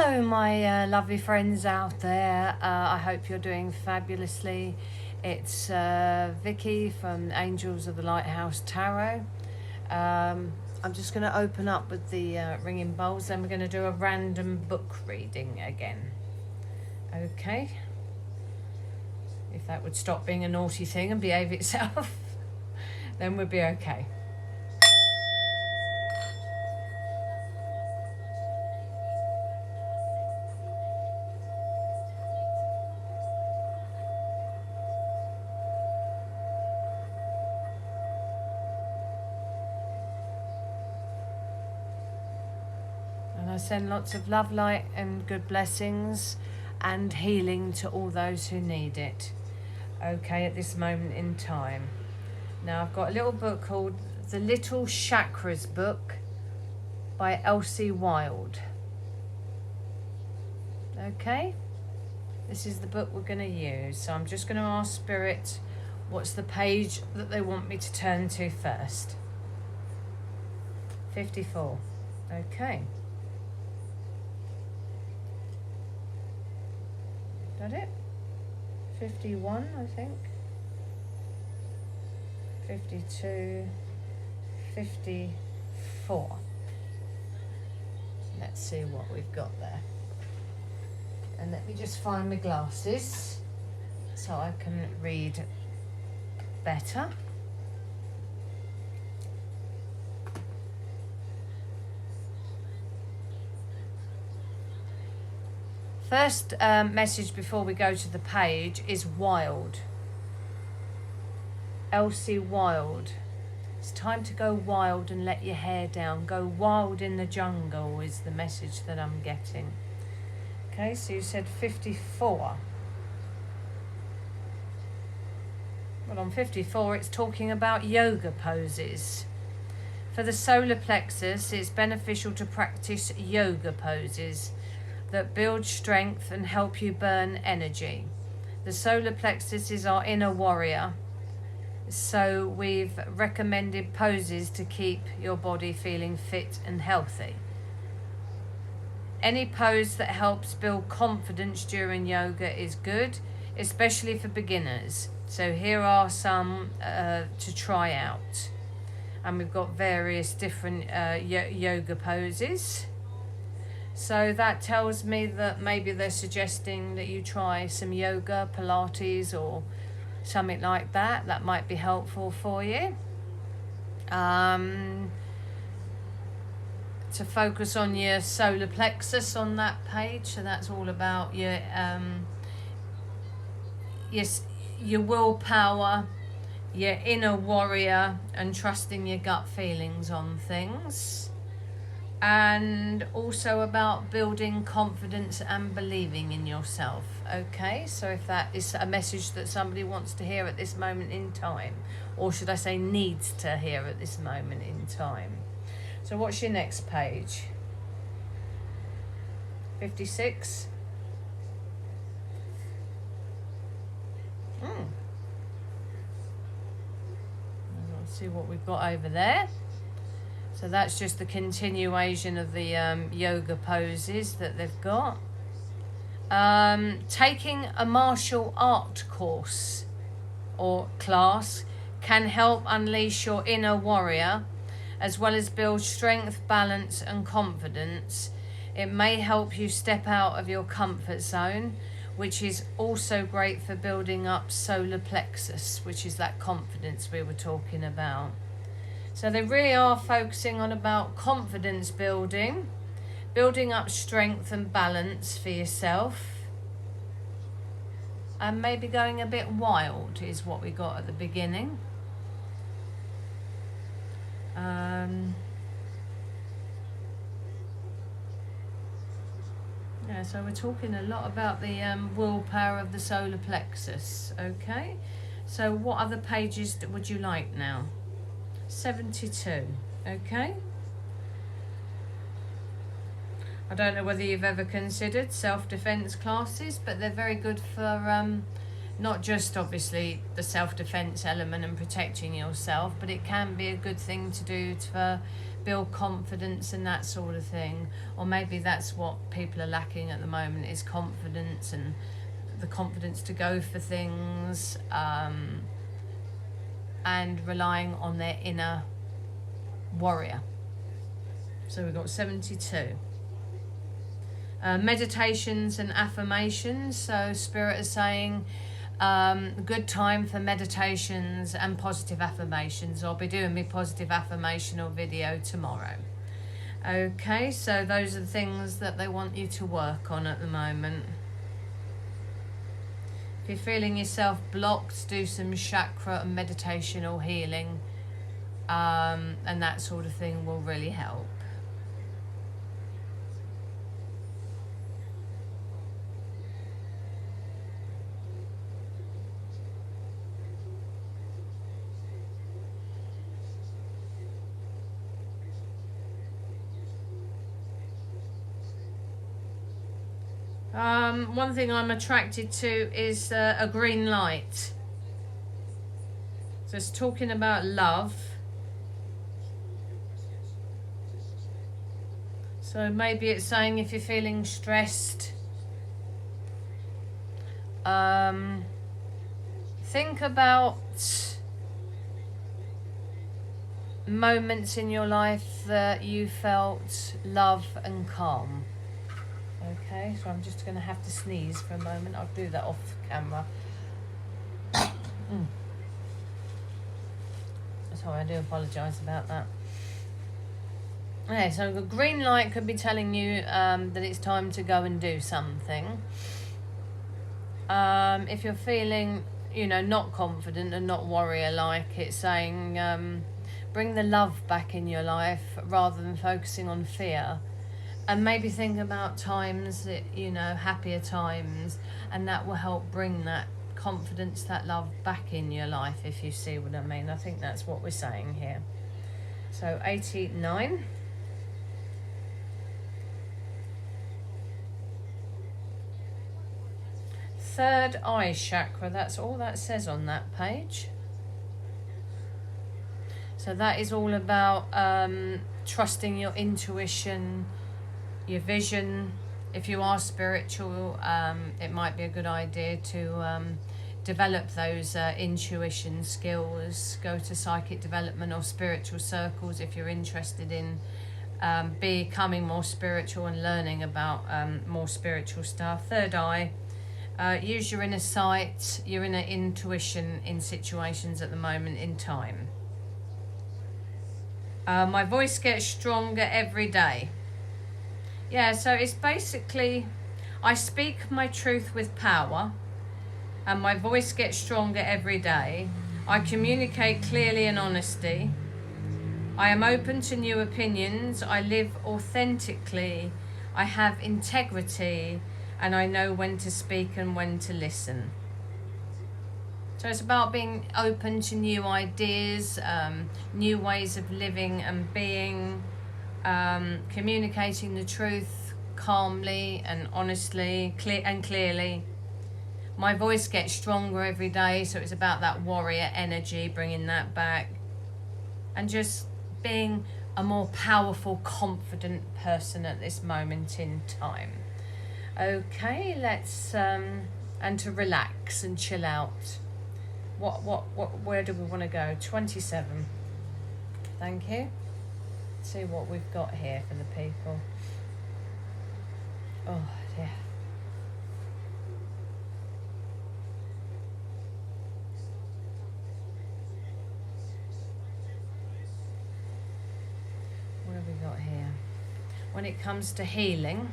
Hello my lovely friends out there, I hope you're doing fabulously. It's Vicky from Angels of the Lighthouse Tarot. I'm just going to open up with the ringing bowls, then we're going to do a random book reading again. Okay, if that would stop being a naughty thing and behave itself, then we'll be okay. I send lots of love, light and good blessings and healing to all those who need it. Okay, at this moment in time. Now I've got a little book called The Little Chakras Book by Elsie Wilde. Okay, this is the book we're going to use. So I'm just going to ask Spirit what's the page that they want me to turn to first. 54. Okay. That it? 51, I think. 52, 54. Let's see what we've got there. And let me just find my glasses so I can read better. First message before we go to the page is wild. Elsie Wilde. It's time to go wild and let your hair down. Go wild in the jungle is the message that I'm getting. Okay, so you said 54. Well, on 54 it's talking about yoga poses. For the solar plexus, it's beneficial to practice yoga poses that build strength and help you burn energy. The solar plexus is our inner warrior, so we've recommended poses to keep your body feeling fit and healthy. Any pose that helps build confidence during yoga is good, especially for beginners. So here are some to try out. And we've got various different yoga poses. So that tells me that maybe they're suggesting that you try some yoga, Pilates or something like that. That might be helpful for you. To focus on your solar plexus on that page. So that's all about your willpower, your inner warrior and trusting your gut feelings on things. And also about building confidence and believing in yourself. Okay, so if that is a message that somebody wants to hear at this moment in time, or should I say needs to hear at this moment in time. So what's your next page? 56. Let's see what we've got over there. So that's just the continuation of the yoga poses that they've got. Taking a martial art course or class can help unleash your inner warrior, as well as build strength, balance and confidence. It may help you step out of your comfort zone, which is also great for building up solar plexus, which is that confidence we were talking about. So they really are focusing on about confidence building, building up strength and balance for yourself, and maybe going a bit wild is what we got at the beginning. Yeah, so we're talking a lot about the willpower of the solar plexus. Okay, so what other pages would you like now? 72. Okay, I don't know whether you've ever considered self-defense classes, but they're very good for not just obviously the self-defense element and protecting yourself, but it can be a good thing to do for build confidence and that sort of thing. Or maybe that's what people are lacking at the moment, is confidence, and the confidence to go for things, and relying on their inner warrior. So we've got 72. Meditations and affirmations. So Spirit is saying good time for meditations and positive affirmations. I'll be doing my positive affirmational video tomorrow. Okay, so those are the things that they want you to work on at the moment. If you're feeling yourself blocked, do some chakra and meditational healing, and that sort of thing will really help. One thing I'm attracted to is a green light. So it's talking about love. So maybe it's saying if you're feeling stressed, think about moments in your life that you felt love and calm. Okay, so I'm just going to have to sneeze for a moment. I'll do that off camera. Sorry, I do apologise about that. Okay, so the green light could be telling you that it's time to go and do something. If you're feeling, not confident and not warrior-like, it's saying bring the love back in your life rather than focusing on fear. And maybe think about times that, happier times, and that will help bring that confidence, that love back in your life, if you see what I mean. I think that's what we're saying here. So 89. Third eye chakra, that's all that says on that page. So that is all about trusting your intuition, your vision. If you are spiritual, it might be a good idea to develop those intuition skills. Go to psychic development or spiritual circles if you're interested in becoming more spiritual and learning about more spiritual stuff. Third eye, use your inner sight, your inner intuition in situations at the moment in time. My voice gets stronger every day. Yeah, so it's basically, I speak my truth with power, and my voice gets stronger every day. I communicate clearly and honesty. I am open to new opinions. I live authentically. I have integrity, and I know when to speak and when to listen. So it's about being open to new ideas, new ways of living and being. Communicating the truth calmly and honestly, clearly. My voice gets stronger every day, so it's about that warrior energy, bringing that back, and just being a more powerful, confident person at this moment in time. Okay, let's and to relax and chill out. Where do we want to go? 27. Thank you. See what we've got here for the people. Oh dear. What have we got here? When it comes to healing,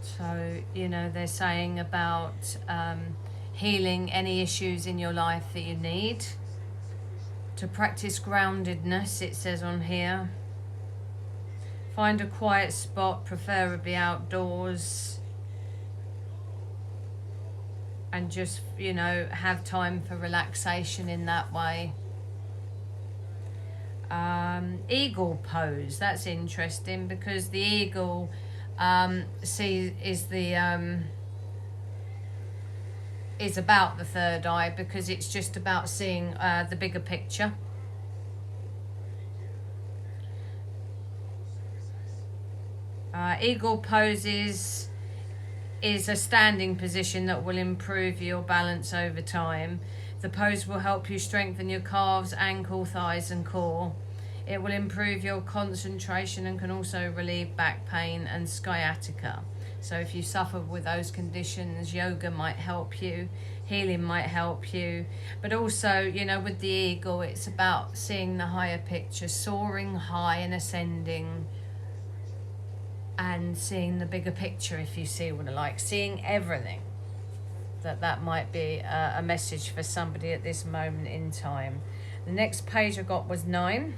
so they're saying about healing any issues in your life that you need. To practice groundedness, it says on here. Find a quiet spot, preferably outdoors. And just, have time for relaxation in that way. Eagle pose, that's interesting, because the eagle is the is about the third eye, because it's just about seeing the bigger picture. Eagle poses is a standing position that will improve your balance over time. The pose will help you strengthen your calves, ankle, thighs and core. It will improve your concentration and can also relieve back pain and sciatica. So if you suffer with those conditions, yoga might help you, healing might help you. But also, you know, with the eagle, it's about seeing the higher picture, soaring high and ascending, and seeing the bigger picture, if you see what I like, seeing everything. That might be a message for somebody at this moment in time. The next page I got was 9.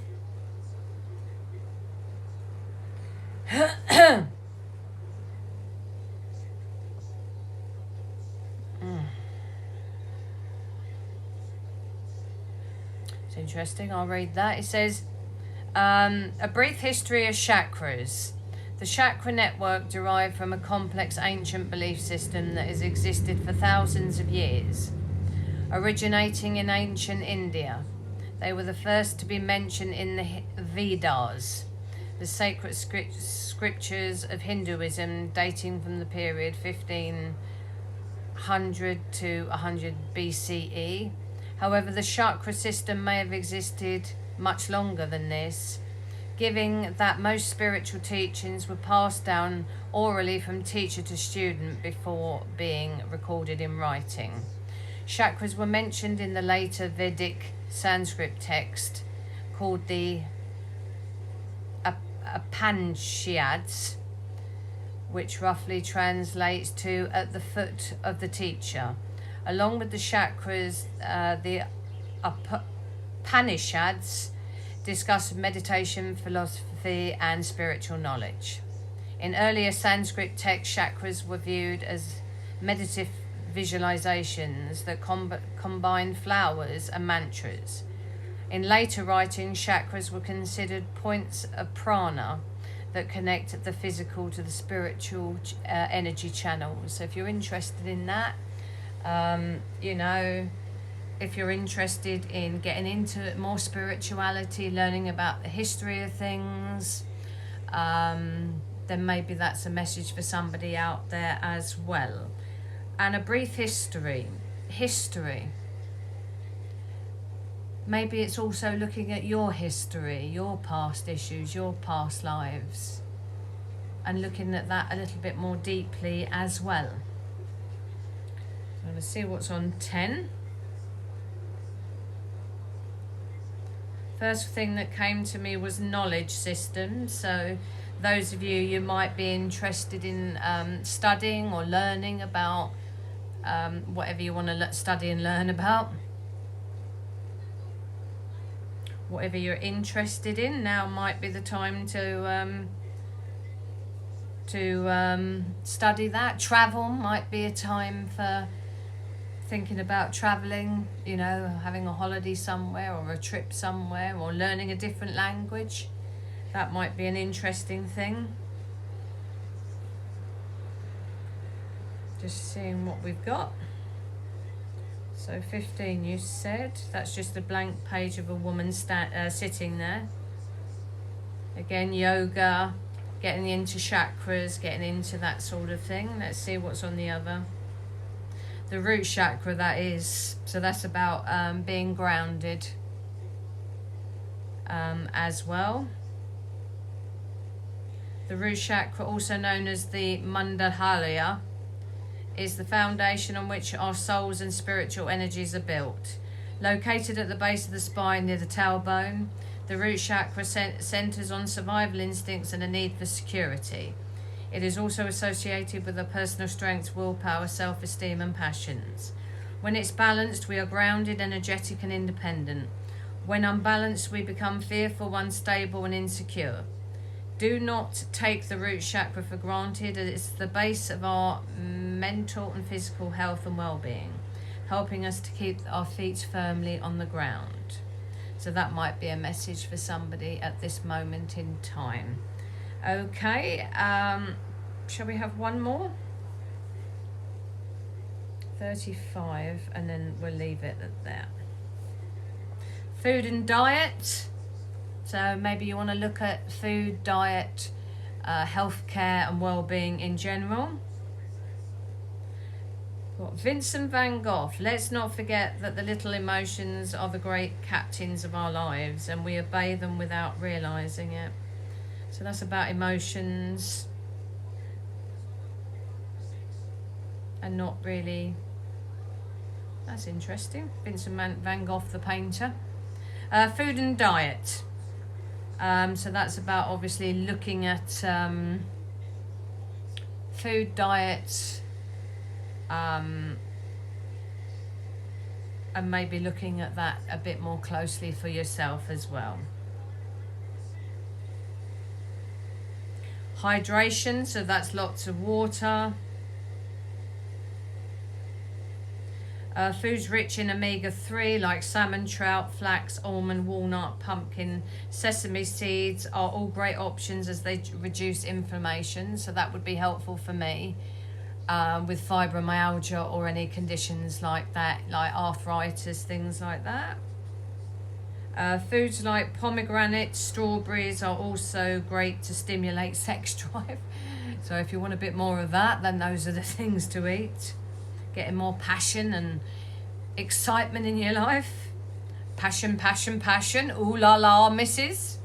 It's interesting, I'll read that. It says, a brief history of chakras. The chakra network derived from a complex ancient belief system that has existed for thousands of years. Originating in ancient India, they were the first to be mentioned in the Vedas, the sacred scriptures of Hinduism dating from the period 1500 to 100 BCE. However, the chakra system may have existed much longer than this, given that most spiritual teachings were passed down orally from teacher to student before being recorded in writing. Chakras were mentioned in the later Vedic Sanskrit text called the Upanishads, which roughly translates to at the foot of the teacher. Along with the chakras, the Upanishads discuss meditation, philosophy and spiritual knowledge. In earlier Sanskrit texts, chakras were viewed as meditative visualizations that combined flowers and mantras. In later writings, chakras were considered points of prana that connect the physical to the spiritual energy channels. So if you're interested in that, you know, if you're interested in getting into more spirituality, learning about the history of things, then maybe that's a message for somebody out there as well. And a brief history. Maybe it's also looking at your history, your past issues, your past lives, and looking at that a little bit more deeply as well. I'm going to see what's on 10. First thing that came to me was knowledge systems. So those of you might be interested in studying or learning about whatever you want to study and learn about. Whatever you're interested in, now might be the time to study that. Travel might be a time for thinking about traveling, you know, having a holiday somewhere or a trip somewhere, or learning a different language. That might be an interesting thing. Just seeing what we've got. So 15 you said, that's just a blank page of a woman sitting there. Again, yoga, getting into chakras, getting into that sort of thing. Let's see what's on the other. The root chakra, that is. So that's about being grounded as well. The root chakra, also known as the Mandalaya, is the foundation on which our souls and spiritual energies are built. Located at the base of the spine near the tailbone, the root chakra centers on survival instincts and a need for security. It is also associated with a personal strength, willpower, self-esteem and passions. When it's balanced, we are grounded, energetic and independent. When unbalanced, we become fearful, unstable and insecure. Do not take the root chakra for granted. It's the base of our mental and physical health and well-being, helping us to keep our feet firmly on the ground. So that might be a message for somebody at this moment in time. Okay, shall we have one more? 35, and then we'll leave it at that. Food and diet. So maybe you want to look at food, diet, healthcare and well-being in general. Vincent van Gogh. Let's not forget that the little emotions are the great captains of our lives, and we obey them without realizing it. So that's about emotions and not really. That's interesting. Vincent van Gogh, the painter. Food and diet. So that's about obviously looking at food, diet, and maybe looking at that a bit more closely for yourself as well. Hydration, so that's lots of water. Foods rich in omega-3 like salmon, trout, flax, almond, walnut, pumpkin, sesame seeds are all great options as they reduce inflammation. So that would be helpful for me with fibromyalgia or any conditions like that, like arthritis, things like that. Foods like pomegranates, strawberries are also great to stimulate sex drive. So if you want a bit more of that, then those are the things to eat. Getting more passion and excitement in your life. Passion, passion, passion. Ooh la la, missus.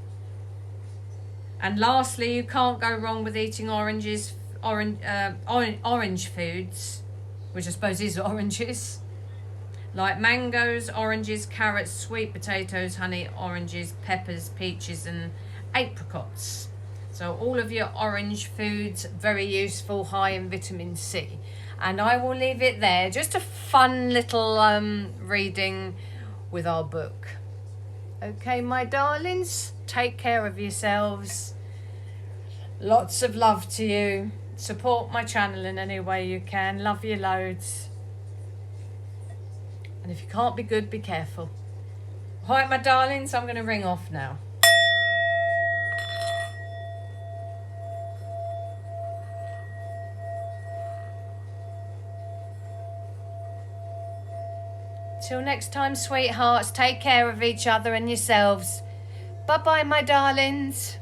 And lastly, you can't go wrong with eating orange foods, which I suppose is oranges. Like mangoes, oranges, carrots, sweet potatoes, honey, oranges, peppers, peaches and apricots. So all of your orange foods, very useful, high in vitamin C. And I will leave it there. Just a fun little reading with our book. Okay, my darlings, take care of yourselves. Lots of love to you. Support my channel in any way you can. Love you loads. And if you can't be good, be careful. All right, my darlings, I'm going to ring off now. Till next time, sweethearts, take care of each other and yourselves. Bye-bye, my darlings.